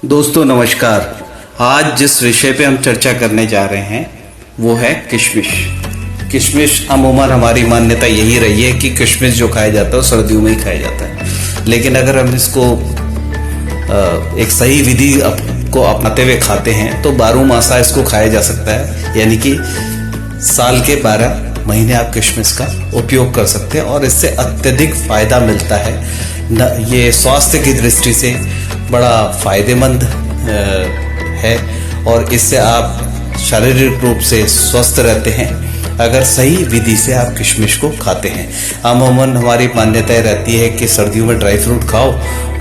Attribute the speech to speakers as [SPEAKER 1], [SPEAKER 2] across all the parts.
[SPEAKER 1] दोस्तों नमस्कार। आज जिस विषय पे हम चर्चा करने जा रहे हैं वो है किशमिश। किशमिश अमूमन हमारी मान्यता यही रही है कि किशमिश जो खाया जाता है वो सर्दियों में ही खाया जाता है, लेकिन अगर हम इसको एक सही विधि को अपनाते हुए खाते हैं तो 12 मासा इसको खाया जा सकता है, यानी कि साल के 12 महीने आप किशमिश का उपयोग कर सकते हैं और इससे अत्यधिक फायदा मिलता है। ये स्वास्थ्य की दृष्टि से बड़ा फायदेमंद है और इससे आप शारीरिक रूप से स्वस्थ रहते हैं अगर सही विधि से आप किशमिश को खाते हैं। अमूमन हमारी मान्यता रहती है कि सर्दियों में ड्राई फ्रूट खाओ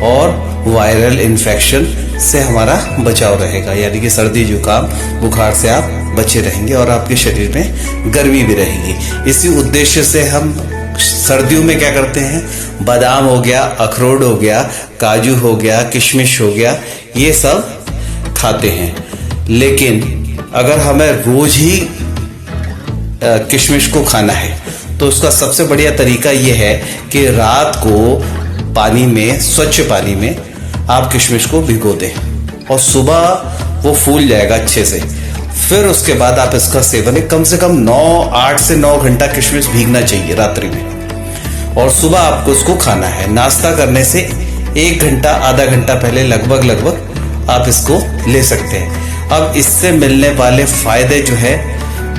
[SPEAKER 1] और वायरल इन्फेक्शन से हमारा बचाव रहेगा, यानी कि सर्दी जुकाम बुखार से आप बचे रहेंगे और आपके शरीर में गर्मी भी रहेगी। इसी उद्देश्य से हम सर्दियों में क्या करते हैं, बादाम हो गया, अखरोट हो गया, काजू हो गया, किशमिश हो गया, ये सब खाते हैं। लेकिन अगर हमें रोज ही किशमिश को खाना है तो उसका सबसे बढ़िया तरीका यह है कि रात को पानी में, स्वच्छ पानी में आप किशमिश को भिगो दें और सुबह वो फूल जाएगा अच्छे से। फिर उसके बाद आप इसका सेवन कम से कम 8 से 9 घंटा किशमिश भीगना चाहिए रात्रि में और सुबह आपको उसको खाना है। नाश्ता करने से 1 घंटा आधा घंटा पहले लगभग आप इसको ले सकते हैं। अब इससे मिलने वाले फायदे जो है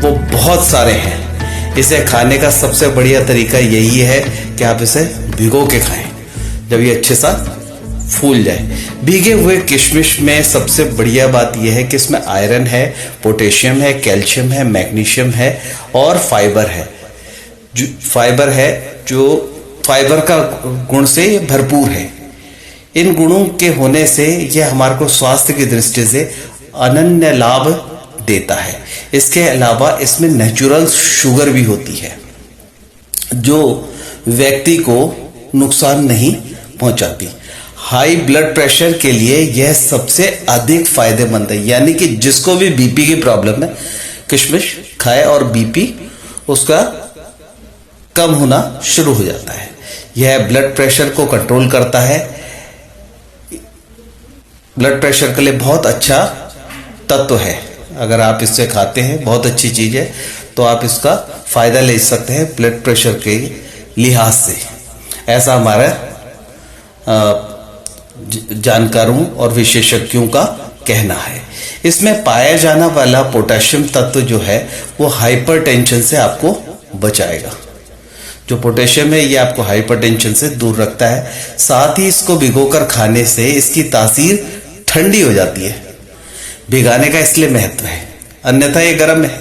[SPEAKER 1] वो बहुत सारे हैं। इसे खाने का सबसे बढ़िया तरीका यही है कि आप इसे भिगो के खाएं जब ये अच्छे सा फूल जाए। भीगे हुए किशमिश में सबसे बढ़िया बात यह है कि इसमें आयरन है, पोटेशियम है, कैल्शियम है, मैग्नीशियम है और फाइबर है। जो फाइबर का गुण से ये भरपूर है। इन गुणों के होने से यह हमारे को स्वास्थ्य की दृष्टि से अनन्य लाभ देता है। इसके अलावा इसमें नेचुरल शुगर भी होती है जो व्यक्ति को नुकसान नहीं पहुंचाती। हाई ब्लड प्रेशर के लिए यह सबसे अधिक फायदेमंद है, यानी कि जिसको भी बीपी की प्रॉब्लम है किशमिश खाए और बीपी उसका कम होना शुरू हो जाता है। यह ब्लड प्रेशर को कंट्रोल करता है। ब्लड प्रेशर के लिए बहुत अच्छा तत्व है। अगर आप इससे खाते हैं, बहुत अच्छी चीज है, तो आप इसका फायदा ले सकते हैं ब्लड प्रेशर के लिहाज से। ऐसा हमारा जानकारों और विशेषज्ञों का कहना है। इसमें पाया जाने वाला पोटेशियम तत्व जो है वो हाइपरटेंशन से आपको बचाएगा। जो पोटेशियम है ये आपको हाइपरटेंशन से दूर रखता है। साथ ही इसको भिगोकर खाने से इसकी तासीर ठंडी हो जाती है। भिगाने का इसलिए महत्व है, अन्यथा ये गर्म है।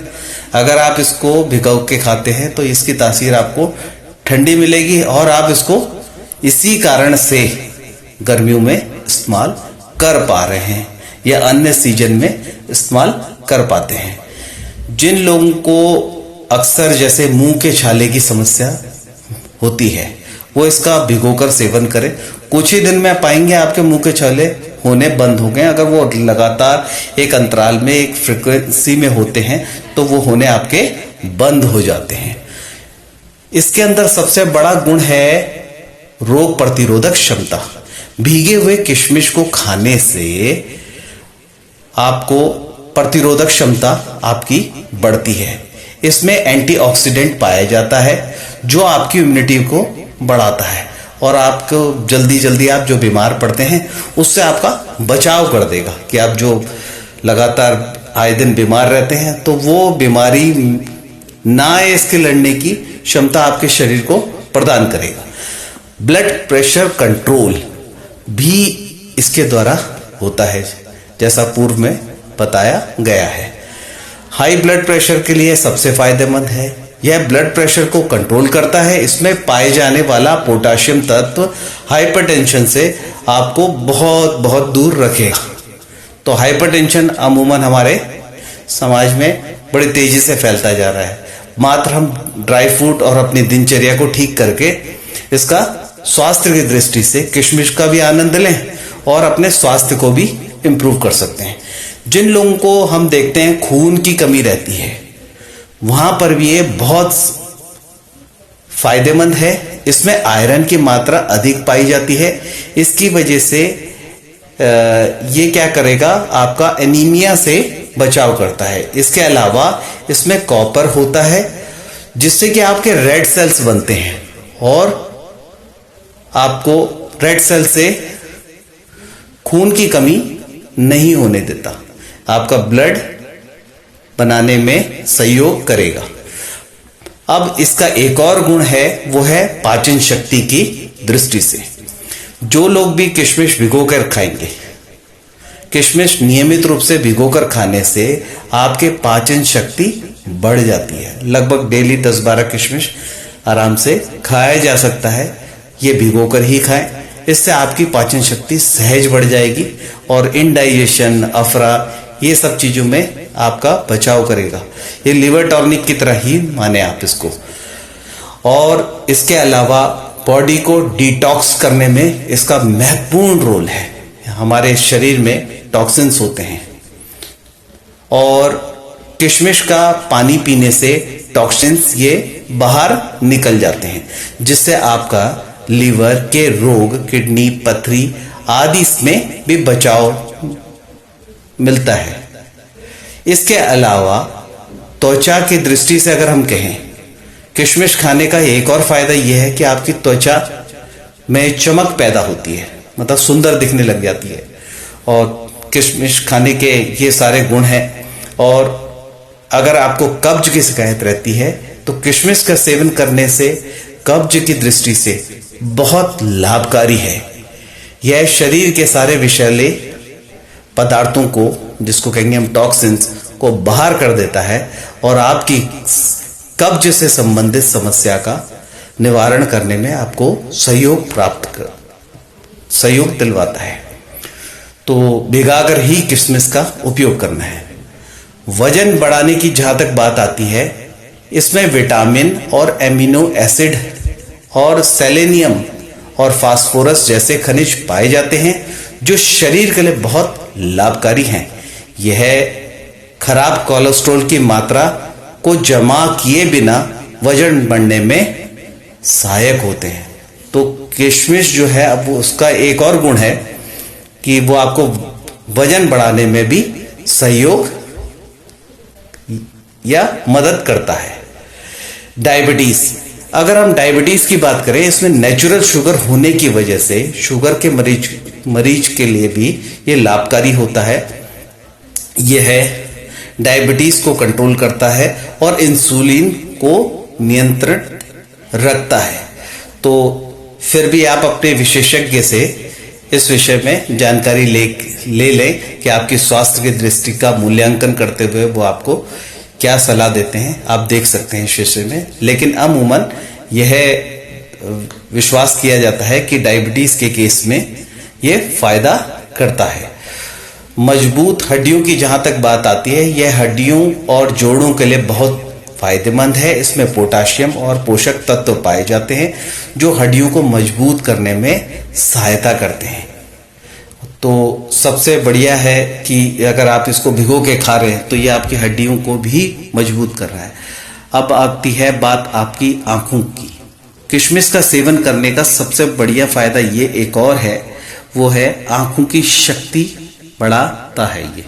[SPEAKER 1] अगर आप इसको भिगो के खाते हैं तो इसकी तासीर आपको ठंडी मिलेगी और आप इसको इसी कारण से गर्मियों में इस्तेमाल कर पा रहे हैं या अन्य सीजन में इस्तेमाल कर पाते हैं। जिन लोगों को अक्सर जैसे मुंह के छाले की समस्या होती है वो इसका भिगोकर सेवन करें। कुछ ही दिन में पाएंगे आपके मुंह के छाले होने बंद हो गए। अगर वो लगातार एक अंतराल में, एक फ्रीक्वेंसी में होते हैं तो वो होने आपके बंद हो जाते हैं। इसके अंदर सबसे बड़ा गुण है रोग प्रतिरोधक क्षमता। भीगे हुए किशमिश को खाने से आपको प्रतिरोधक क्षमता आपकी बढ़ती है। इसमें एंटीऑक्सीडेंट पाया जाता है जो आपकी इम्यूनिटी को बढ़ाता है और आपको जल्दी आप जो बीमार पड़ते हैं उससे आपका बचाव कर देगा। कि आप जो लगातार आए दिन बीमार रहते हैं तो वो बीमारी ना इसके लड़ने की क्षमता आपके शरीर को प्रदान करेगा। ब्लड प्रेशर कंट्रोल भी इसके द्वारा होता है, जैसा पूर्व में बताया गया है। हाई ब्लड प्रेशर के लिए सबसे फायदेमंद है। यह ब्लड प्रेशर को कंट्रोल करता है। इसमें पाए जाने वाला पोटेशियम तत्व हाइपरटेंशन से आपको बहुत दूर रखेगा। तो हाइपरटेंशन अमूमन हमारे समाज में बड़ी तेजी से फैलता जा रहा है। मात्र हम ड्राई फ्रूट और अपनी दिनचर्या को ठीक करके इसका स्वास्थ्य की दृष्टि से किशमिश का भी आनंद लें और अपने स्वास्थ्य को भी इंप्रूव कर सकते हैं। जिन लोगों को हम देखते हैं खून की कमी रहती है वहां पर भी ये बहुत फायदेमंद है। इसमें आयरन की मात्रा अधिक पाई जाती है। इसकी वजह से ये क्या करेगा, आपका एनीमिया से बचाव करता है। इसके अलावा इसमें कॉपर होता है जिससे कि आपके रेड सेल्स बनते हैं और आपको रेड सेल से खून की कमी नहीं होने देता, आपका ब्लड बनाने में सहयोग करेगा। अब इसका एक और गुण है, वो है पाचन शक्ति की दृष्टि से। जो लोग भी किशमिश भिगोकर खाएंगे, किशमिश नियमित रूप से भिगोकर खाने से आपके पाचन शक्ति बढ़ जाती है। लगभग डेली 10-12 किशमिश आराम से खाया जा सकता है। ये भिगोकर ही खाएं, इससे आपकी पाचन शक्ति सहज बढ़ जाएगी और इनडाइजेशन, अफरा, ये सब चीजों में आपका बचाव करेगा। ये लिवर टॉनिक की तरह ही माने आप इसको। और इसके अलावा बॉडी को डिटॉक्स करने में इसका महत्वपूर्ण रोल है। हमारे शरीर में टॉक्सिन्स होते हैं और किशमिश का पानी पीने से टॉक्सिन्स ये बाहर निकल जाते हैं, जिससे आपका लीवर के रोग, किडनी, पथरी आदि में भी बचाव मिलता है। इसके अलावा त्वचा की दृष्टि से अगर हम कहें, किशमिश खाने का एक और फायदा यह है कि आपकी त्वचा में चमक पैदा होती है, मतलब सुंदर दिखने लग जाती है। और किशमिश खाने के ये सारे गुण हैं। और अगर आपको कब्ज की शिकायत रहती है तो किशमिश का सेवन करने से कब्ज की दृष्टि से बहुत लाभकारी है। यह शरीर के सारे विषैले पदार्थों को, जिसको कहेंगे हम टॉक्सिन्स, को बाहर कर देता है और आपकी कब्ज से संबंधित समस्या का निवारण करने में आपको सहयोग दिलवाता है। तो भिगाकर ही किशमिश का उपयोग करना है। वजन बढ़ाने की जहां तक बात आती है, इसमें विटामिन और एमिनो एसिड और सेलेनियम और फास्फोरस जैसे खनिज पाए जाते हैं जो शरीर के लिए बहुत लाभकारी हैं। यह खराब कोलेस्ट्रॉल की मात्रा को जमा किए बिना वजन बढ़ने में सहायक होते हैं। तो किशमिश जो है, अब उसका एक और गुण है कि वो आपको वजन बढ़ाने में भी सहयोग या मदद करता है। डायबिटीज, अगर हम डायबिटीज की बात करें, इसमें नेचुरल शुगर होने की वजह से शुगर के मरीज के लिए भी ये लाभकारी होता है। यह डायबिटीज को कंट्रोल करता है और इंसुलिन को नियंत्रण रखता है। तो फिर भी आप अपने विशेषज्ञ से इस विषय में जानकारी ले लें कि आपकी स्वास्थ्य की दृष्टि का मूल्यांकन करते हुए वो आपको क्या सलाह देते हैं, आप देख सकते हैं इस विषय में। लेकिन अमूमन यह विश्वास किया जाता है कि डायबिटीज के केस में यह फायदा करता है। मजबूत हड्डियों की जहां तक बात आती है, यह हड्डियों और जोड़ों के लिए बहुत फायदेमंद है। इसमें पोटाशियम और पोषक तत्व पाए जाते हैं जो हड्डियों को मजबूत करने में सहायता करते हैं। तो सबसे बढ़िया है कि अगर आप इसको भिगो के खा रहे हैं तो ये आपकी हड्डियों को भी मजबूत कर रहा है। अब आती है बात आपकी आंखों की। किशमिश का सेवन करने का सबसे बढ़िया फायदा ये एक और है, वो है आंखों की शक्ति बढ़ाता है ये।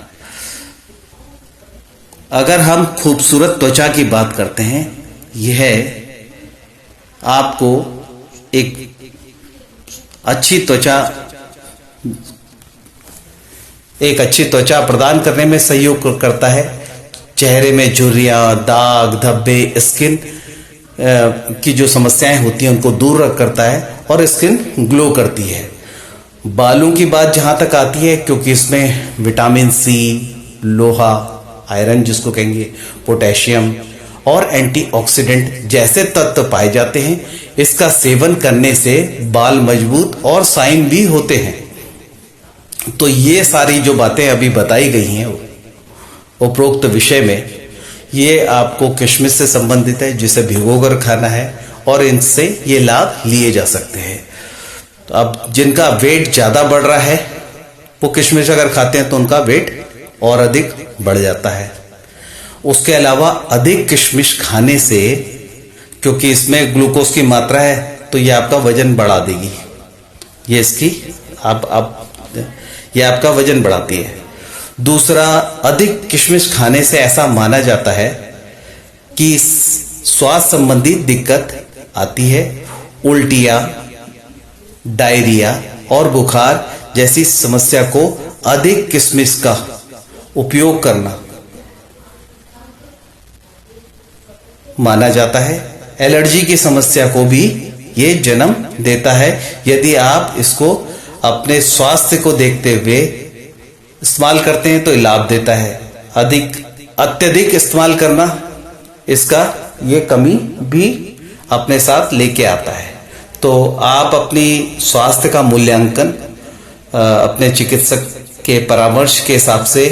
[SPEAKER 1] अगर हम खूबसूरत त्वचा की बात करते हैं, यह आपको एक अच्छी त्वचा प्रदान करने में सहयोग करता है। चेहरे में झुर्रियां, दाग, धब्बे, स्किन की जो समस्याएं होती हैं उनको दूर करता है और स्किन ग्लो करती है। बालों की बात जहां तक आती है, क्योंकि इसमें विटामिन सी, लोहा, आयरन जिसको कहेंगे, पोटेशियम और एंटीऑक्सीडेंट जैसे तत्व पाए जाते हैं, इसका सेवन करने से बाल मजबूत और शाइन भी होते हैं। तो ये सारी जो बातें अभी बताई गई हैं उपरोक्त विषय में, ये आपको किशमिश से संबंधित है, जिसे भिगोकर खाना है और इनसे ये लाभ लिए जा सकते हैं। तो अब जिनका वेट ज्यादा बढ़ रहा है, वो किशमिश अगर खाते हैं तो उनका वेट और अधिक बढ़ जाता है। उसके अलावा अधिक किशमिश खाने से, क्योंकि इसमें ग्लूकोज की मात्रा है, तो ये आपका वजन बढ़ा देगी। ये इसकी आप यह आपका वजन बढ़ाती है। दूसरा, अधिक किशमिश खाने से ऐसा माना जाता है कि स्वास्थ्य संबंधी दिक्कत आती है। उल्टियां, डायरिया और बुखार जैसी समस्या को अधिक किशमिश का उपयोग करना माना जाता है। एलर्जी की समस्या को भी ये जन्म देता है यदि आप इसको अपने स्वास्थ्य को देखते हुए इस्तेमाल करते हैं तो लाभ देता है। अत्यधिक इस्तेमाल करना इसका ये कमी भी अपने साथ लेके आता है। तो आप अपनी स्वास्थ्य का मूल्यांकन अपने चिकित्सक के परामर्श के हिसाब से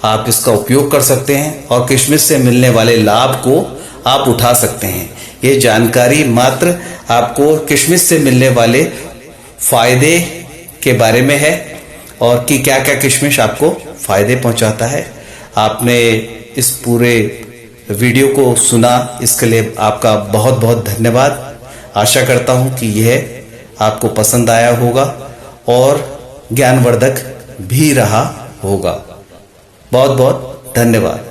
[SPEAKER 1] आप इसका उपयोग कर सकते हैं और किशमिश से मिलने वाले लाभ को आप उठा सकते हैं। ये जानकारी मात्र आपको किशमिश से मिलने वाले फायदे के बारे में है और कि क्या क्या किशमिश आपको फायदे पहुंचाता है। आपने इस पूरे वीडियो को सुना, इसके लिए आपका बहुत बहुत धन्यवाद। आशा करता हूं कि यह आपको पसंद आया होगा और ज्ञानवर्धक भी रहा होगा। बहुत बहुत धन्यवाद।